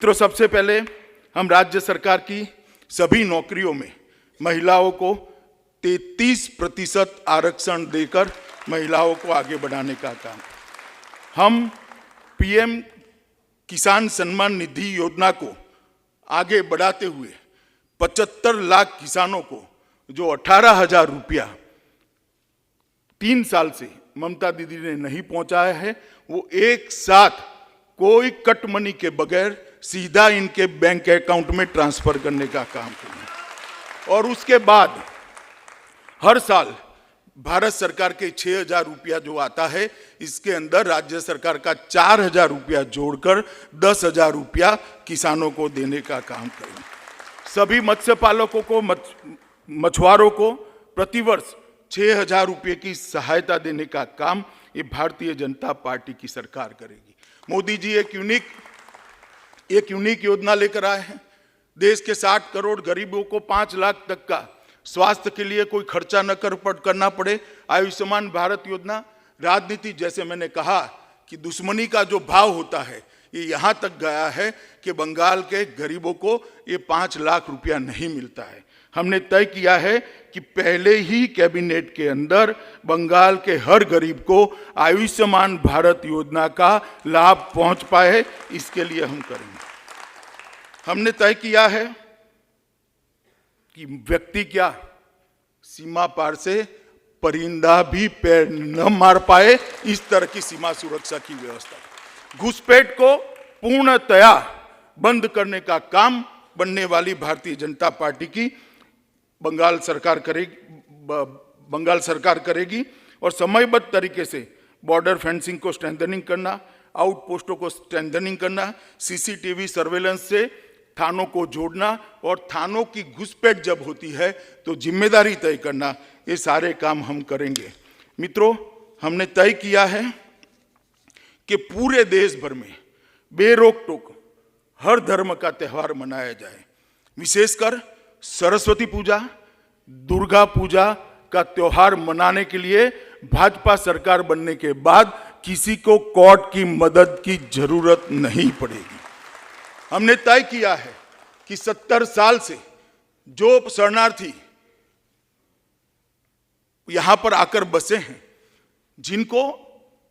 तो सबसे पहले हम राज्य सरकार की सभी नौकरियों में महिलाओं को 33% आरक्षण देकर महिलाओं को आगे बढ़ाने का काम, हम पीएम किसान सम्मान निधि योजना को आगे बढ़ाते हुए 75 लाख किसानों को जो 18,000 रुपया 3 साल से ममता दीदी ने नहीं पहुंचाया है, वो एक साथ कोई कट मनी के बगैर सीधा इनके बैंक अकाउंट में ट्रांसफर करने का काम करें। और उसके बाद हर साल भारत सरकार के 6,000 रुपया जो आता है, इसके अंदर राज्य सरकार का 4,000 रुपया जोड़कर 10,000 रुपया किसानों को देने का काम करें। सभी मत्स्य पालकों को, मछुआरों को प्रतिवर्ष 6,000 रुपये की सहायता देने का काम ये भारतीय जनता पार्टी की सरकार करेगी। मोदी जी एक यूनिक योजना लेकर आए हैं। देश के 60 करोड़ गरीबों को 5 लाख तक का स्वास्थ्य के लिए कोई खर्चा न करना पड़े। आयुष्मान भारत योजना, राजनीति जैसे मैंने कहा कि दुश्मनी का जो भाव होता है, ये यहाँ तक गया है कि बंगाल के गरीबों को ये 5 लाख रुपया नहीं मिलता है। हमने तय किया है कि पहले ही कैबिनेट के अंदर बंगाल के हर गरीब को आयुष्मान भारत योजना का लाभ पहुंच पाए, इसके लिए हम करेंगे। हमने तय किया है कि व्यक्ति क्या, सीमा पार से परिंदा भी पैर न मार पाए, इस तरह की सीमा सुरक्षा की व्यवस्था। घुसपैठ को पूर्णतया बंद करने का काम बनने वाली भारतीय जनता पार्टी की बंगाल सरकार करेगी और समयबद्ध तरीके से बॉर्डर फेंसिंग को स्ट्रेंथनिंग करना, आउटपोस्टों को स्ट्रेंथनिंग करना, सीसीटीवी सर्वेलेंस से थानों को जोड़ना और थानों की घुसपैठ जब होती है तो जिम्मेदारी तय करना, ये सारे काम हम करेंगे। मित्रों, हमने तय किया है कि पूरे देश भर में बेरोक टोक हर धर्म का त्यौहार मनाया जाए। विशेषकर सरस्वती पूजा, दुर्गा पूजा का त्योहार मनाने के लिए भाजपा सरकार बनने के बाद किसी को कोर्ट की मदद की जरूरत नहीं पड़ेगी। हमने तय किया है कि 70 साल से जो शरणार्थी यहां पर आकर बसे हैं, जिनको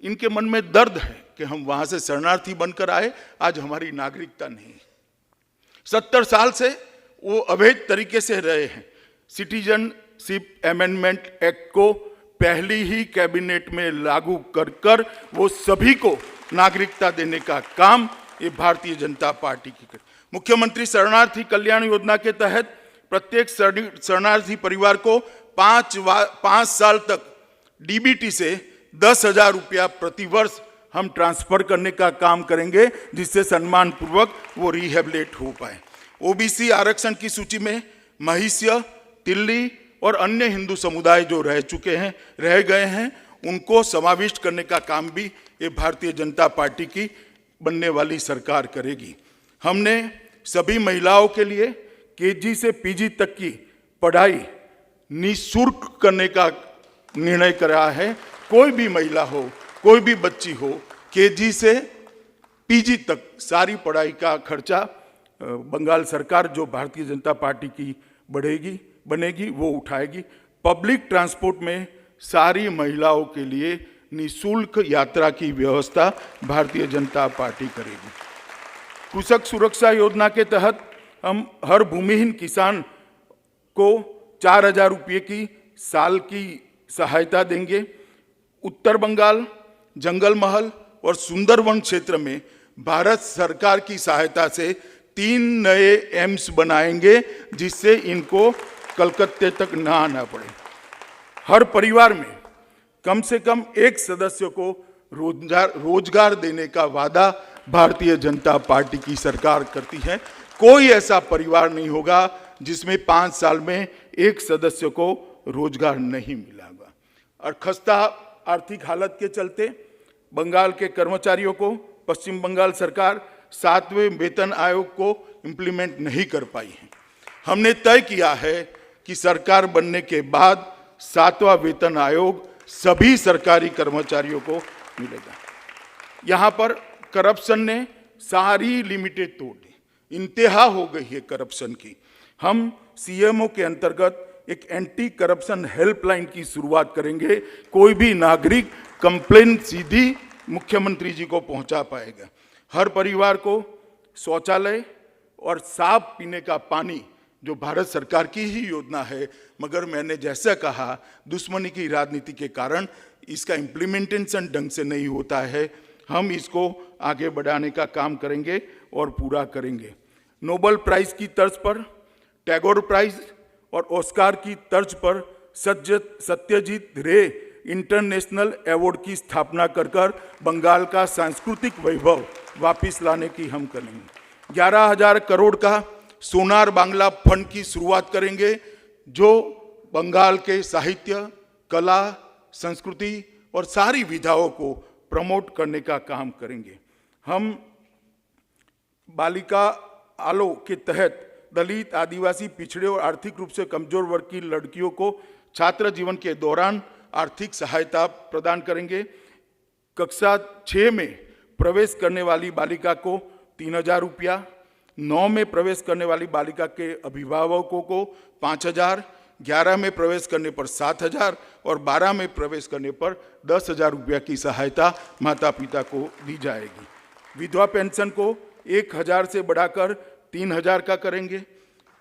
इनके मन में दर्द है कि हम वहां से शरणार्थी बनकर आए, आज हमारी नागरिकता नहीं। 70 साल से वो अवैध तरीके से रहे हैं। सिटीजनशिप अमेंडमेंट एक्ट को पहली ही कैबिनेट में लागू कर वो सभी को नागरिकता देने का काम ये भारतीय जनता पार्टी की कर। मुख्यमंत्री शरणार्थी कल्याण योजना के तहत प्रत्येक शरणार्थी परिवार को 5 साल तक डीबीटी से 10,000 रुपया प्रतिवर्ष हम ट्रांसफर करने का काम करेंगे, जिससे सम्मान पूर्वक वो रिहेबिलिट हो पाए। ओबीसी आरक्षण की सूची में महिष्य, तिल्ली और अन्य हिंदू समुदाय जो रह गए हैं, उनको समाविष्ट करने का काम भी ये भारतीय जनता पार्टी की बनने वाली सरकार करेगी। हमने सभी महिलाओं के लिए केजी से पीजी तक की पढ़ाई निःशुल्क करने का निर्णय करा है। कोई भी महिला हो, कोई भी बच्ची हो, केजी से पीजी तक सारी पढ़ाई का खर्चा बंगाल सरकार, जो भारतीय जनता पार्टी की बनेगी, वो उठाएगी। पब्लिक ट्रांसपोर्ट में सारी महिलाओं के लिए निःशुल्क यात्रा की व्यवस्था भारतीय जनता पार्टी करेगी। कृषक सुरक्षा योजना के तहत हम हर भूमिहीन किसान को 4,000 रुपये की साल की सहायता देंगे। उत्तर बंगाल, जंगल महल और सुंदरवन क्षेत्र में भारत सरकार की सहायता से 3 नए एम्स बनाएंगे, जिससे इनको कलकत्ते तक ना आना पड़े। हर परिवार में कम से कम एक सदस्य को रोजगार देने का वादा भारतीय जनता पार्टी की सरकार करती है। कोई ऐसा परिवार नहीं होगा जिसमें 5 साल में एक सदस्य को रोजगार नहीं मिला होगा। और खस्ता आर्थिक हालत के चलते बंगाल के कर्मचारियों को पश्चिम बंगाल सरकार 7वें वेतन आयोग को इम्प्लीमेंट नहीं कर पाई है। हमने तय किया है कि सरकार बनने के बाद 7वां वेतन आयोग सभी सरकारी कर्मचारियों को मिलेगा। यहाँ पर करप्शन ने सारी लिमिटेड तोड़ दी। इंतहा हो गई है करप्शन की। हम सीएमओ के अंतर्गत एक एंटी करप्शन हेल्पलाइन की शुरुआत करेंगे। कोई भी नागरिक कंप्लेन सीधी मुख्यमंत्री जी को पहुंचा पाएगा। हर परिवार को शौचालय और साफ पीने का पानी, जो भारत सरकार की ही योजना है, मगर मैंने जैसा कहा दुश्मनी की राजनीति के कारण इसका इम्प्लीमेंटेशन ढंग से नहीं होता है। हम इसको आगे बढ़ाने का काम करेंगे और पूरा करेंगे। नोबेल प्राइज की तर्ज पर, टैगोर प्राइज और ऑस्कार की तर्ज पर सत्यजीत रे इंटरनेशनल अवार्ड की स्थापना कर बंगाल का सांस्कृतिक वैभव वापिस लाने की हम करेंगे। 11,000 करोड़ का सोनार बांग्ला फंड की शुरुआत करेंगे, जो बंगाल के साहित्य, कला, संस्कृति और सारी विधाओं को प्रमोट करने का काम करेंगे। हम बालिका आलो के तहत दलित, आदिवासी, पिछड़े और आर्थिक रूप से कमजोर वर्ग की लड़कियों को छात्र जीवन के दौरान आर्थिक सहायता प्रदान करेंगे। कक्षा 6 में प्रवेश करने वाली बालिका को 3,000 रुपया, 9 में प्रवेश करने वाली बालिका के अभिभावकों को 5,000, 11 में प्रवेश करने पर 7,000 और 12 में प्रवेश करने पर 10,000 रुपया की सहायता माता पिता को दी जाएगी। विधवा पेंशन को 1,000 से बढ़ाकर 3,000 का करेंगे।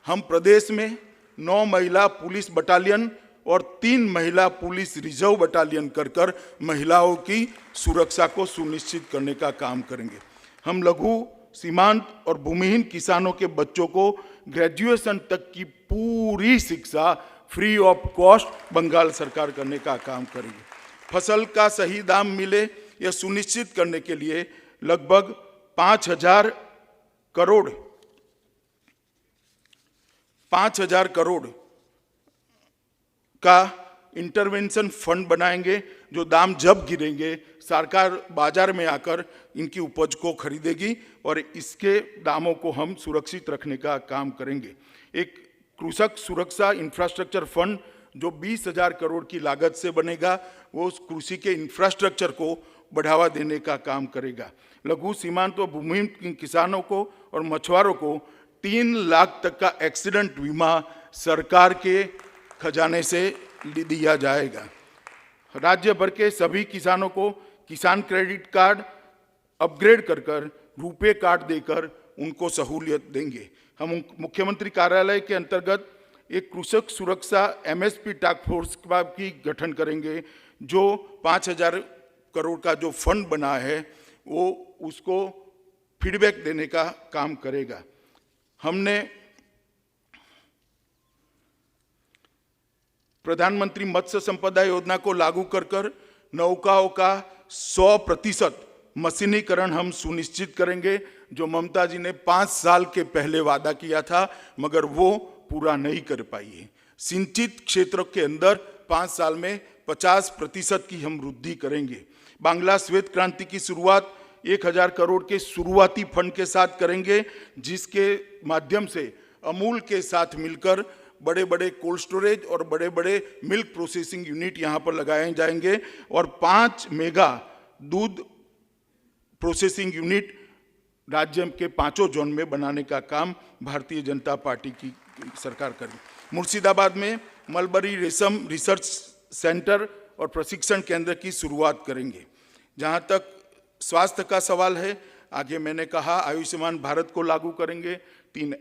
हम प्रदेश में 9 महिला पुलिस बटालियन और 3 महिला पुलिस रिजर्व बटालियन कर महिलाओं की सुरक्षा को सुनिश्चित करने का काम करेंगे। हम लघु, सीमांत और भूमिहीन किसानों के बच्चों को ग्रेजुएशन तक की पूरी शिक्षा फ्री ऑफ कॉस्ट बंगाल सरकार करने का काम करेंगे। फसल का सही दाम मिले यह सुनिश्चित करने के लिए लगभग 5,000 करोड़ का इंटरवेंशन फंड बनाएंगे, जो दाम जब गिरेंगे सरकार बाजार में आकर इनकी उपज को खरीदेगी और इसके दामों को हम सुरक्षित रखने का काम करेंगे। एक कृषक सुरक्षा इंफ्रास्ट्रक्चर फंड जो 20,000 करोड़ की लागत से बनेगा, वो उस कृषि के इंफ्रास्ट्रक्चर को बढ़ावा देने का काम करेगा। लघु, सीमांत व भूमिहीन किसानों को और मछुआरों को 3 लाख तक का एक्सीडेंट बीमा सरकार के खजाने से दिया जाएगा। राज्य भर के सभी किसानों को किसान क्रेडिट कार्ड अपग्रेड कर रुपे कार्ड देकर उनको सहूलियत देंगे। हम मुख्यमंत्री कार्यालय के अंतर्गत एक कृषक सुरक्षा MSP टास्क फोर्स का भी गठन करेंगे, जो 5,000 करोड़ का जो फंड बना है वो उसको फीडबैक देने का काम करेगा। हमने प्रधानमंत्री मत्स्य संपदा योजना को लागू कर नौकाओं का 100% मशीनीकरण हम सुनिश्चित करेंगे, जो ममता जी ने 5 साल के पहले वादा किया था मगर वो पूरा नहीं कर पाई है। सिंचित क्षेत्रों के अंदर 5 साल में 50% की हम वृद्धि करेंगे। बांग्ला श्वेत क्रांति की शुरुआत 1,000 करोड़ के शुरुआती फंड के साथ करेंगे, जिसके माध्यम से अमूल के साथ मिलकर बड़े बड़े कोल्ड स्टोरेज और बड़े बड़े मिल्क प्रोसेसिंग यूनिट यहाँ पर लगाए जाएंगे और 5 मेगा दूध प्रोसेसिंग यूनिट राज्य के 5 जोन में बनाने का काम भारतीय जनता पार्टी की सरकार करेगी। मुर्शिदाबाद में मलबरी रेशम रिसर्च सेंटर और प्रशिक्षण केंद्र की शुरुआत करेंगे। जहाँ तक स्वास्थ्य का सवाल है, आगे मैंने कहा आयुष्मान भारत को लागू करेंगे, 3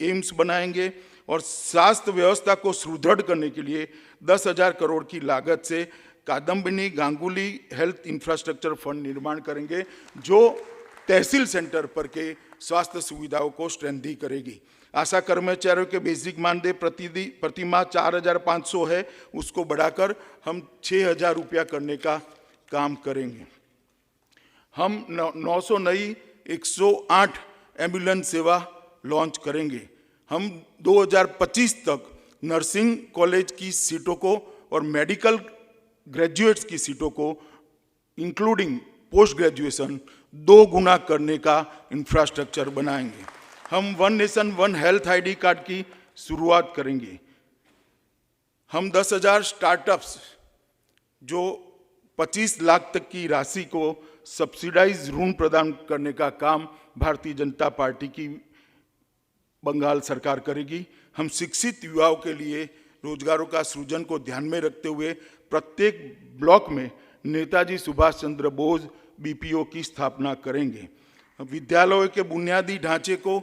एम्स बनाएंगे और स्वास्थ्य व्यवस्था को सुदृढ़ करने के लिए 10,000 करोड़ की लागत से Kadambini Ganguly health infrastructure fund निर्माण करेंगे, जो तहसील सेंटर पर के स्वास्थ्य सुविधाओं को स्ट्रेंथी करेगी। आशा कर्मचारियों के बेसिक मानदेय प्रति माह 4,500 है, उसको बढ़ाकर हम 6,000 रुपया करने का काम करेंगे। हम 900 नई 108 एम्बुलेंस सेवा लॉन्च करेंगे। हम 2025 तक नर्सिंग कॉलेज की सीटों को और मेडिकल ग्रेजुएट्स की सीटों को इंक्लूडिंग पोस्ट ग्रेजुएशन 2 गुना करने का इंफ्रास्ट्रक्चर बनाएंगे। हम 1 नेशन 1 हेल्थ ID कार्ड की शुरुआत करेंगे। हम 10,000 स्टार्टअप्स जो 25 लाख तक की राशि को सब्सिडाइज ऋण प्रदान करने का काम भारतीय जनता पार्टी की बंगाल सरकार करेगी। हम शिक्षित युवाओं के लिए रोजगारों का सृजन को ध्यान में रखते हुए प्रत्येक ब्लॉक में नेताजी सुभाष चंद्र बोस बीपीओ की स्थापना करेंगे। विद्यालयों के बुनियादी ढांचे को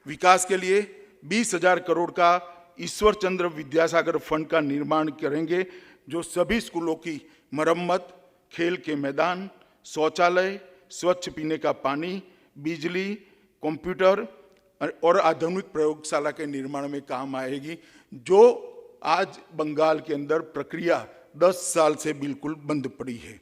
विकास के लिए 20,000 करोड़ का ईश्वर चंद्र विद्यासागर फंड का निर्माण करेंगे, जो सभी स्कूलों की मरम्मत, खेल के मैदान, शौचालय, स्वच्छ पीने का पानी, बिजली, कंप्यूटर और आधुनिक प्रयोगशाला के निर्माण में काम आएगी, जो आज बंगाल के अंदर प्रक्रिया 10 साल से बिल्कुल बंद पड़ी है।